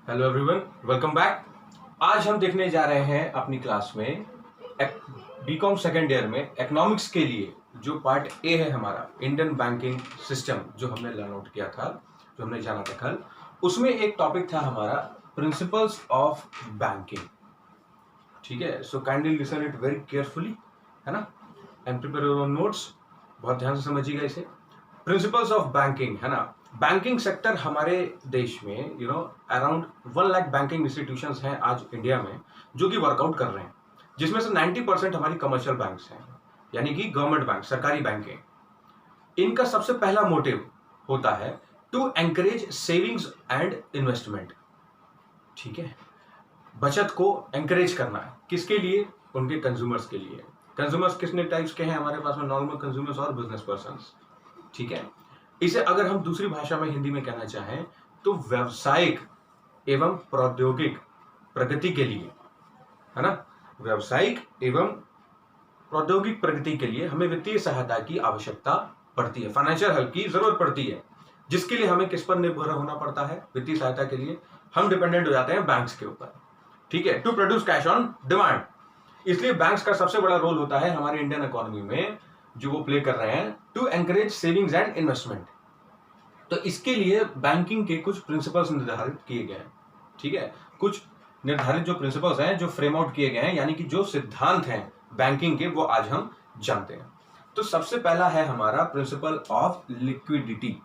Hello everyone, welcome back. आज हम देखने जा रहे हैं अपनी क्लास में बीकॉम सेकेंड ईयर में इकोनॉमिक्स के लिए जो पार्ट ए है हमारा इंडियन बैंकिंग सिस्टम, जो हमने लर्न आउट किया था, जो हमने जाना था कल। उसमें एक टॉपिक था हमारा प्रिंसिपल्स ऑफ बैंकिंग। ठीक है, so kindly listen it very carefully, है ना, and prepare your own notes. बहुत ध्यान से समझिएगा इसे। प्रिंसिपल्स ऑफ बैंकिंग, है ना। बैंकिंग सेक्टर हमारे देश में अराउंड 1 लाख बैंकिंग इंस्टीट्यूशंस हैं आज इंडिया में जो कि वर्कआउट कर रहे हैं, जिसमें से 90% हमारी कमर्शियल बैंक्स हैं, यानी कि गवर्नमेंट बैंक, सरकारी बैंकें। इनका सबसे पहला मोटिव होता है to encourage savings and investment. ठीक है, बचत को एंकरेज करना है, किसके लिए? उनके कंज्यूमर्स के लिए। कंज्यूमर्स कितने टाइप्स के हैं हमारे पास में? नॉर्मल कंज्यूमर्स और बिजनेस पर्संस। ठीक है, इसे अगर हम दूसरी भाषा में हिंदी में कहना चाहें तो व्यावसायिक एवं प्रौद्योगिक प्रगति के लिए, है ना, व्यावसायिक एवं प्रौद्योगिक प्रगति के लिए हमें वित्तीय सहायता की आवश्यकता पड़ती है, फाइनेंशियल हेल्प की जरूरत पड़ती है, जिसके लिए हमें किस पर निर्भर होना पड़ता है? वित्तीय सहायता के लिए हम डिपेंडेंट हो जाते हैं बैंक्स के ऊपर। ठीक है, to produce cash on demand. इसलिए बैंक्स का सबसे बड़ा रोल होता है हमारे इंडियन इकोनॉमी में, जो वो प्ले कर रहे हैं to encourage savings and investment. तो इसके लिए बैंकिंग के कुछ प्रिंसिपल्स निर्धारित किए गए हैं। ठीक है, कुछ निर्धारित जो प्रिंसिपल्स हैं, जो फ्रेम आउट किए गए हैं, यानी कि जो सिद्धांत हैं बैंकिंग के, वो आज हम जानते हैं। तो सबसे पहला है हमारा प्रिंसिपल ऑफ लिक्विडिटी।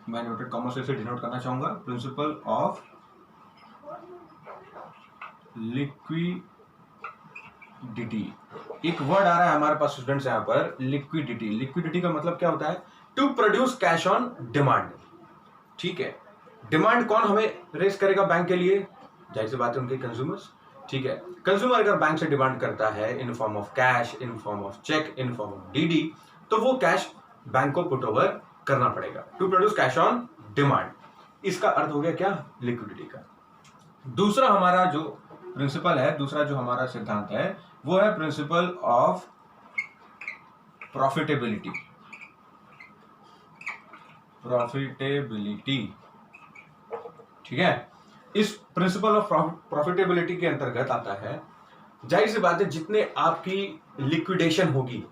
मैं नोटेड कॉमा से डिनोट करना चाहूंगा, प्रिंसिपल ऑफ लिक्विडिटी। एक वर्ड आ रहा है हमारे पास स्टूडेंट्स यहाँ पर, लिक्विडिटी। लिक्विडिटी का मतलब क्या होता है? To produce cash on demand. ठीक है, डिमांड कौन हमें रेस करेगा बैंक के लिए? जाहिर सी बात है, उनके कंज्यूमर्स। ठीक है, कंज्यूमर अगर बैंक से डिमांड करता है in form of cash, in form of cheque, in form of DD, तो वो कैश बैंक को पुट ओवर करना पड़ेगा, to produce cash on demand. इसका अर्थ हो गया क्या? लिक्विडिटी का। दूसरा हमारा जो प्रिंसिपल है, दूसरा जो हमारा सिद्धांत है, वो है प्रिंसिपल ऑफ प्रॉफिटेबिलिटी। प्रॉफिटेबिलिटी, ठीक है, इस प्रिंसिपल ऑफ प्रॉफिटेबिलिटी के अंतर्गत आता है, जाहिर सी बात है, जितने आपकी लिक्विडेशन होगी,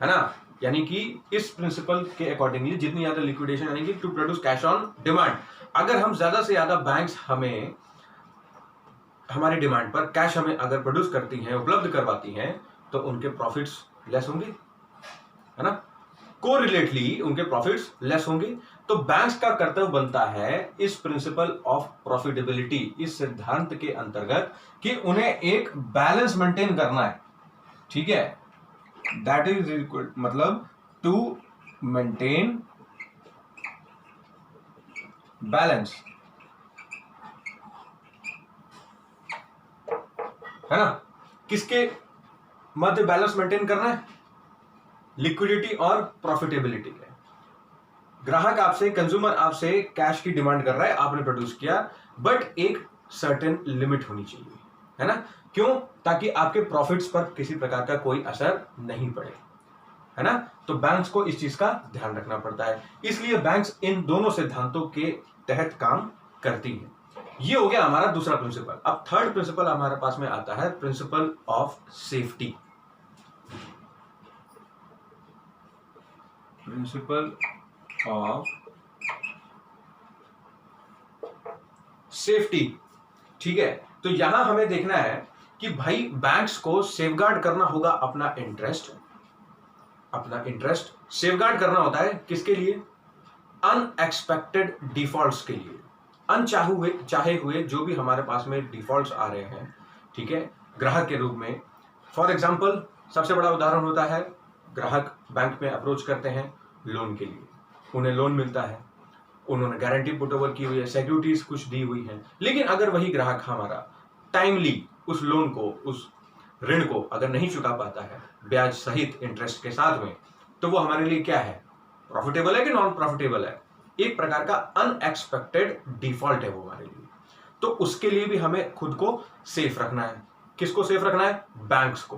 है ना, यानी कि इस प्रिंसिपल के अकॉर्डिंगली जितनी ज्यादा लिक्विडेशन, यानी कि to produce cash on demand, अगर हम ज्यादा से ज्यादा बैंक्स हमें हमारी डिमांड पर कैश हमें अगर प्रोड्यूस करती हैं, उपलब्ध करवाती हैं, तो उनके प्रॉफिट्स लेस होंगे, है ना, कोरिलेटली उनके प्रॉफिट्स लेस होंगे। तो बैंक्स का कर्तव्य बनता है इस प्रिंसिपल ऑफ प्रॉफिटेबिलिटी, इस सिद्धांत के अंतर्गत, कि उन्हें एक बैलेंस मेंटेन करना है। ठीक है, दैट इज मतलब टू मेंटेन बैलेंस, है ना। किसके मध्य बैलेंस मेंटेन करना है? लिक्विडिटी और प्रॉफिटेबिलिटी के। ग्राहक आपसे, कंज्यूमर आपसे कैश की डिमांड कर रहा है, आपने प्रोड्यूस किया, बट एक सर्टेन लिमिट होनी चाहिए, है ना। क्यों? ताकि आपके प्रॉफिट्स पर किसी प्रकार का कोई असर नहीं पड़े, है ना। तो बैंक्स को इस चीज का ध्यान रखना पड़ता है, इसलिए बैंक्स इन दोनों सिद्धांतों के तहत काम करती है। ये हो गया हमारा दूसरा प्रिंसिपल। अब थर्ड प्रिंसिपल हमारे पास में आता है principle of safety. Principle of safety, ठीक है। तो यहां हमें देखना है कि भाई बैंक्स को सेफगार्ड करना होगा अपना इंटरेस्ट। अपना इंटरेस्ट सेफगार्ड करना होता है किसके लिए? अनएक्सपेक्टेड डिफॉल्ट्स के लिए। चाहे हुए जो भी हमारे पास में डिफॉल्ट्स आ रहे हैं, ठीक है, ग्राहक के रूप में। फॉर एग्जांपल, सबसे बड़ा उदाहरण होता है, ग्राहक बैंक में अप्रोच करते हैं लोन के लिए, उन्हें लोन मिलता है, उन्होंने गारंटी पुट ओवर की हुई है, सिक्योरिटीज कुछ दी हुई हैं, लेकिन अगर वही ग्राहक हमारा टाइमली उस लोन को, उस ऋण को अगर नहीं चुका पाता है ब्याज सहित, इंटरेस्ट के साथ में, तो वो हमारे लिए क्या है? प्रॉफिटेबल है कि नॉन प्रॉफिटेबल है? एक प्रकार का अनएक्सपेक्टेड डिफॉल्ट है वो हमारे लिए। तो उसके लिए भी हमें खुद को सेफ रखना है। किसको सेफ रखना है? बैंक्स को।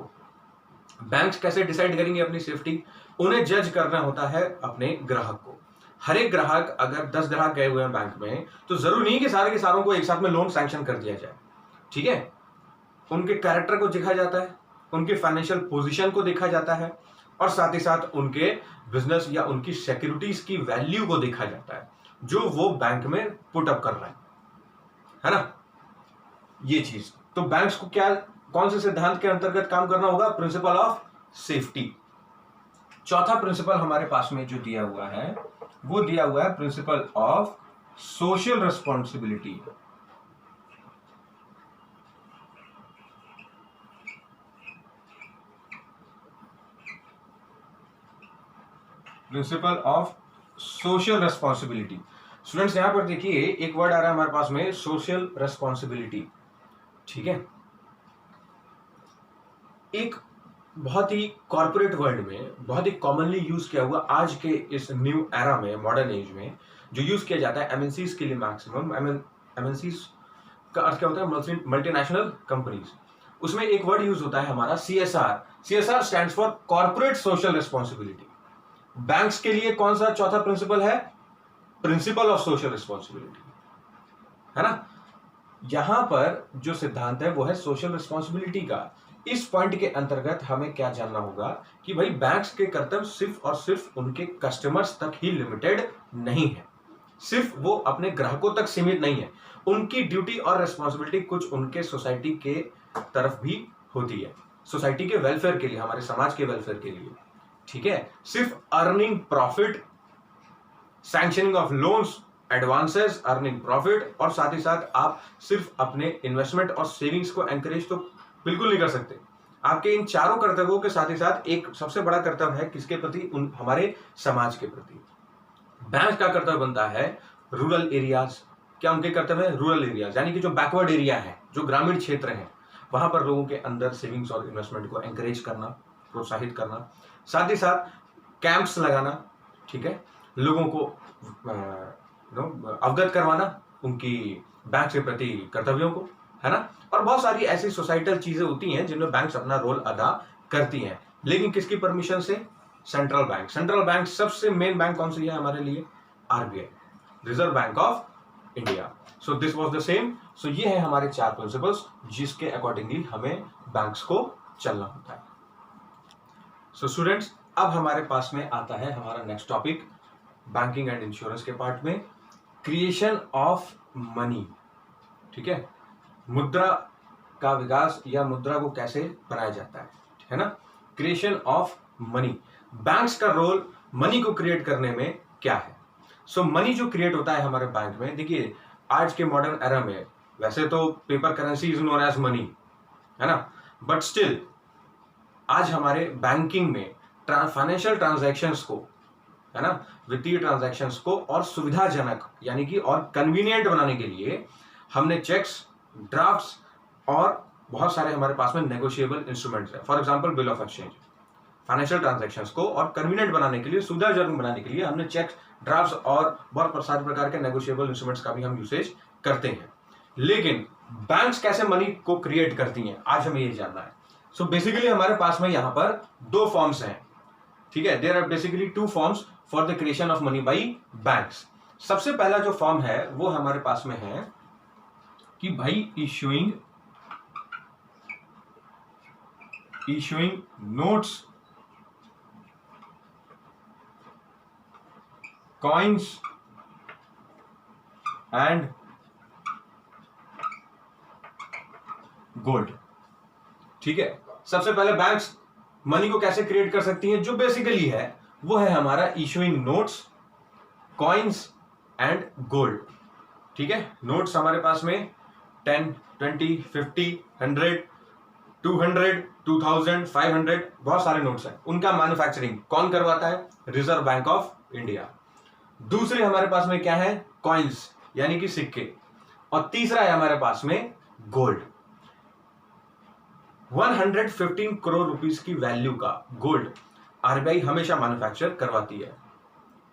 बैंक्स कैसे डिसाइड करेंगे अपनी सेफ्टी? उन्हें जज करना होता है अपने ग्राहक को। हर एक ग्राहक, अगर 10 ग्राहक गए हुए हैं बैंक में, तो जरूरी नहीं कि सारे के सारों को एक साथ में लोन सैंक्शन कर दिया जाए। ठीक है, उनके कैरेक्टर को देखा जाता है, उनके फाइनेंशियल पोजीशन को देखा जाता है, और साथ ही साथ उनके बिजनेस या उनकी सिक्योरिटीज की वैल्यू को देखा जाता है जो वो बैंक में पुट अप कर रहा है ना, ये चीज। तो बैंक्स को क्या, कौन से सिद्धांत के अंतर्गत काम करना होगा? Principle of safety. चौथा प्रिंसिपल हमारे पास में जो दिया हुआ है वो दिया हुआ है principle of social responsibility. Principle of social responsibility. Students यहां पर देखिए एक वर्ड आ रहा है हमारे पास में, सोशल रिस्पॉन्सिबिलिटी। ठीक है, एक बहुत ही कॉर्पोरेट वर्ल्ड में बहुत ही कॉमनली यूज किया हुआ आज के इस न्यू एरा में, मॉडर्न एज में जो यूज किया जाता है एमएनसीज के लिए मैक्सिमम। एमएनसीज का अर्थ क्या होता है? Multinational companies. उसमें एक वर्ड यूज होता है हमारा CSR. CSR stands for corporate social responsibility. Banks के लिए कौन सा चौथा प्रिंसिपल है? प्रिंसिपल ऑफ सोशल रिस्पॉन्सिबिलिटी, है ना। यहां पर जो सिद्धांत है वो है सोशल रिस्पॉन्सिबिलिटी का। इस पॉइंट के अंतर्गत हमें क्या जानना होगा कि भाई बैंक्स के कर्तव्य सिर्फ और सिर्फ उनके कस्टमर्स तक ही लिमिटेड नहीं है, सिर्फ वो अपने ग्राहकों तक सीमित नहीं है। उनकी ड्यूटी और रिस्पॉन्सिबिलिटी कुछ उनके सोसाइटी के तरफ भी होती है, सोसाइटी के वेलफेयर के लिए, हमारे समाज के वेलफेयर के लिए। ठीक है, सिर्फ earning profit, sanctioning of loans, advances, earning profit, और साथ ही साथ आप सिर्फ अपने इन्वेस्टमेंट और सेविंग्स को एनकरेज तो बिल्कुल नहीं कर सकते। आपके इन चारों कर्तव्यों के साथ ही साथ एक सबसे बड़ा कर्तव्य है किसके प्रति? हमारे समाज के प्रति। बैंक का कर्तव्य बनता है रूरल एरियाज। क्या उनके कर्तव्य है? रूरल एरियाज, यानी कि जो बैकवर्ड एरिया है, जो ग्रामीण क्षेत्र है, वहां पर लोगों के अंदर सेविंग्स और इन्वेस्टमेंट को एनकरेज करना, प्रोत्साहित करना, साथ ही साथ कैंप्स लगाना। ठीक है, लोगों को अवगत करवाना उनकी बैंक के प्रति कर्तव्यों को, है ना। और बहुत सारी ऐसी सोसाइटल चीजें होती हैं जिनमें बैंक्स अपना रोल अदा करती हैं, लेकिन किसकी परमिशन से? Central bank. सेंट्रल बैंक सबसे मेन बैंक कौन सी है हमारे लिए? RBI, reserve bank of India. So this was the same. So ये है हमारे चार प्रिंसिपल्स जिसके अकॉर्डिंगली हमें बैंक्स को चलना होता है। सो स्टूडेंट्स, अब हमारे पास में आता है हमारा next topic banking and insurance के पार्ट में, क्रिएशन ऑफ मनी। ठीक है, मुद्रा का विकास या मुद्रा को कैसे बनाया जाता है ना। क्रिएशन ऑफ मनी, बैंक्स का रोल मनी को क्रिएट करने में क्या है? सो मनी जो क्रिएट होता है हमारे बैंक में, देखिए आज के मॉडर्न एरा में वैसे तो paper currency is known as money, है ना, बट स्टिल आज हमारे बैंकिंग में फाइनेंशियल ट्रांजैक्शंस को, है ना, वित्तीय ट्रांजैक्शंस को और सुविधाजनक यानी कि और कन्वीनियंट बनाने के लिए हमने चेक्स, ड्राफ्ट्स और बहुत सारे हमारे पास में नेगोशिएबल इंस्ट्रूमेंट्स हैं। For example bill of exchange. Financial transactions को और कन्वीनियंट बनाने के लिए, सुविधाजनक बनाने के लिए हमने चेक्स, ड्राफ्ट्स और बहुत सारे प्रकार के नेगोशिएबल इंस्ट्रूमेंट्स का भी हम यूसेज करते हैं। लेकिन बैंक्स कैसे मनी को क्रिएट करती हैं, आज हमें ये जानना है। सो बेसिकली हमारे पास में यहाँ पर दो फॉर्म्स हैं। ठीक है, there are basically two forms for the creation of money by banks. सबसे पहला जो फॉर्म है वो हमारे पास में है कि भाई issuing notes, coins and gold. ठीक है, सबसे पहले बैंक्स मनी को कैसे क्रिएट कर सकती हैं? जो बेसिकली है वो है हमारा issuing notes, coins and gold. ठीक है, नोट्स हमारे पास में 10, 20, 50, 100, 200, 2000, 500 बहुत सारे नोट्स हैं। उनका मैन्युफैक्चरिंग कौन करवाता है? Reserve bank of India. दूसरे हमारे पास में क्या है? कॉइन्स यानी कि सिक्के। और तीसरा है हमारे पास में गोल्ड। 115 करोड़ रुपीस की वैल्यू का गोल्ड आरबीआई हमेशा मैन्युफैक्चर करवाती है,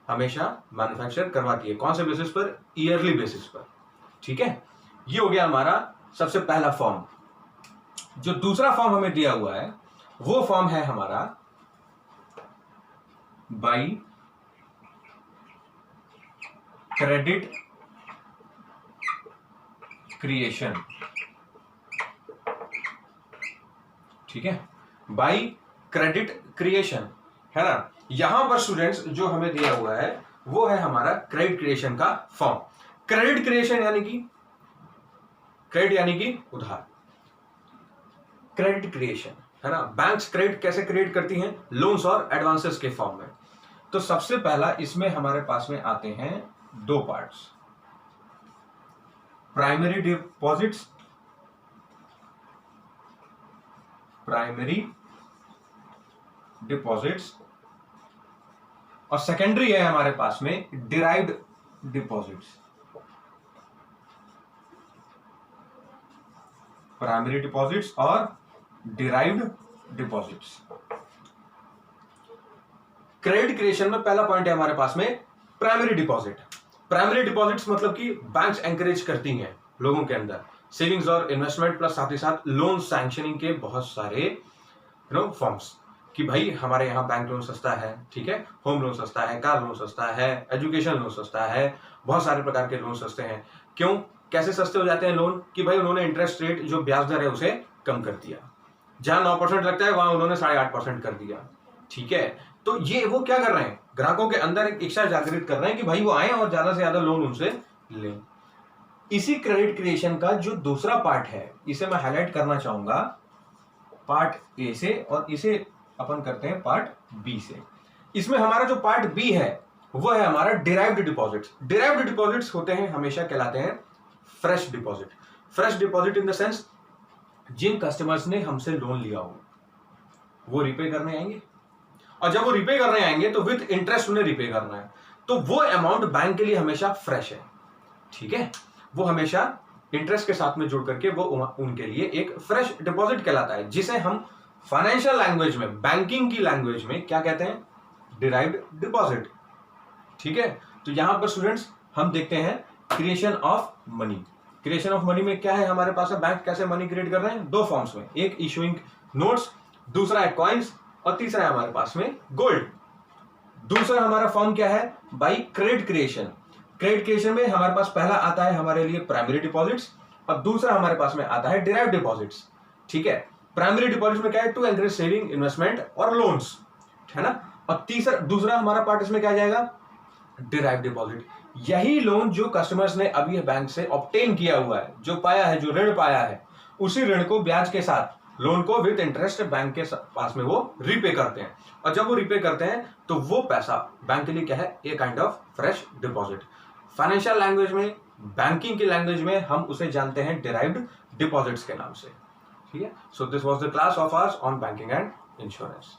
हमेशा मैन्युफैक्चर करवाती है। कौन से बेसिस पर? ईयरली बेसिस पर। ठीक है, ये हो गया हमारा सबसे पहला फॉर्म। जो दूसरा फॉर्म हमें दिया हुआ है वो फॉर्म है हमारा बाई क्रेडिट क्रिएशन, ठीक है, बाय क्रेडिट क्रिएशन, है ना। यहां पर स्टूडेंट्स जो हमें दिया हुआ है वो है हमारा क्रेडिट क्रिएशन का फॉर्म। क्रेडिट क्रिएशन यानी कि क्रेडिट यानी कि उधार, क्रेडिट क्रिएशन, है ना। बैंक्स क्रेडिट कैसे क्रिएट करती हैं? लोन्स और एडवांसेस के फॉर्म में। तो सबसे पहला इसमें हमारे पास में आते हैं दो parts, primary deposits, primary deposits, और सेकेंडरी है हमारे पास में डिराइव्ड डिपॉजिट्स। प्राइमरी डिपॉजिट्स और डिराइव्ड डिपॉजिट्स। क्रेडिट क्रिएशन में पहला पॉइंट है हमारे पास में प्राइमरी डिपॉजिट। प्राइमरी डिपॉजिट्स मतलब कि बैंक्स एनकरेज करती हैं लोगों के अंदर सेविंग्स और इन्वेस्टमेंट प्लस साथ ही साथ लोन सैंक्शनिंग के बहुत सारे फॉर्म्स कि भाई हमारे यहाँ बैंक लोन सस्ता है, ठीक है, होम लोन सस्ता है, कार लोन सस्ता है, एजुकेशन लोन सस्ता है, बहुत सारे प्रकार के लोन सस्ते हैं। क्यों, कैसे सस्ते हो जाते हैं लोन? कि भाई उन्होंने इंटरेस्ट रेट जो ब्याज दर है उसे कम कर दिया, जहां 9% लगता है वहां उन्होंने 8.5% कर दिया, ठीक है। तो ये वो क्या कर रहे हैं, ग्राहकों के अंदर एक इच्छा जागृत कर रहे हैं कि भाई वो आए और ज्यादा से ज्यादा लोन उनसे लें। इसी क्रेडिट क्रिएशन का जो दूसरा पार्ट है इसे मैं हाईलाइट करना चाहूंगा पार्ट ए से, और इसे अपन करते हैं पार्ट बी से। इसमें हमारा जो पार्ट बी है वो है हमारा डिराइव्ड डिपॉजिट्स। डिराइव्ड डिपॉजिट्स होते हैं हमेशा कहलाते हैं fresh deposit. Fresh deposit in the sense जिन कस्टमर्स ने हमसे लोन लिया हो वो रिपे करने आएंगे, और जब वो रिपे करने आएंगे तो विद इंटरेस्ट उन्हें रिपे करना है, तो वो अमाउंट बैंक के लिए हमेशा फ्रेश है, ठीक है। वो हमेशा इंटरेस्ट के साथ में जुड़ करके वो उनके लिए एक फ्रेश डिपॉजिट कहलाता है, जिसे हम फाइनेंशियल लैंग्वेज में, बैंकिंग की लैंग्वेज में क्या कहते हैं? डिराइव्ड डिपॉजिट, ठीक है। तो यहां पर स्टूडेंट्स हम देखते हैं creation of money. Creation of money में क्या है हमारे पास? बैंक कैसे मनी क्रिएट कर रहे हैं? दो फॉर्म्स में, एक इशूइंग नोट्स, दूसरा है कॉइन्स, और तीसरा है हमारे पास में गोल्ड। दूसरा हमारा फॉर्म क्या है? By credit creation. Credit creation में हमारे पास पहला आता है हमारे लिए प्राइमरी डिपॉजिट्स, और दूसरा हमारे पास में आता है डिराइव्ड डिपॉजिट्स, ठीक है। प्राइमरी डिपॉजिट में क्या है? टू एनकरेज सेविंग, इन्वेस्टमेंट और लोन्स, है ना। और दूसरा हमारा पार्ट इसमें क्या जाएगा? Derived deposit. यही लोन जो कस्टमर्स ने अभी बैंक से ऑब्टेन किया हुआ है, जो पाया है, जो ऋण पाया है, उसी ऋण को ब्याज के साथ लोन को विद इंटरेस्ट बैंक के पास में वो रिपे करते हैं, और जब वो रिपे करते हैं तो वो पैसा बैंक के लिए क्या है? A kind of fresh deposit. Financial language में, बैंकिंग की लैंग्वेज में हम उसे जानते हैं डिराइव्ड डिपॉजिट्स के नाम से, ठीक है। सो this was the class of hours on banking and insurance.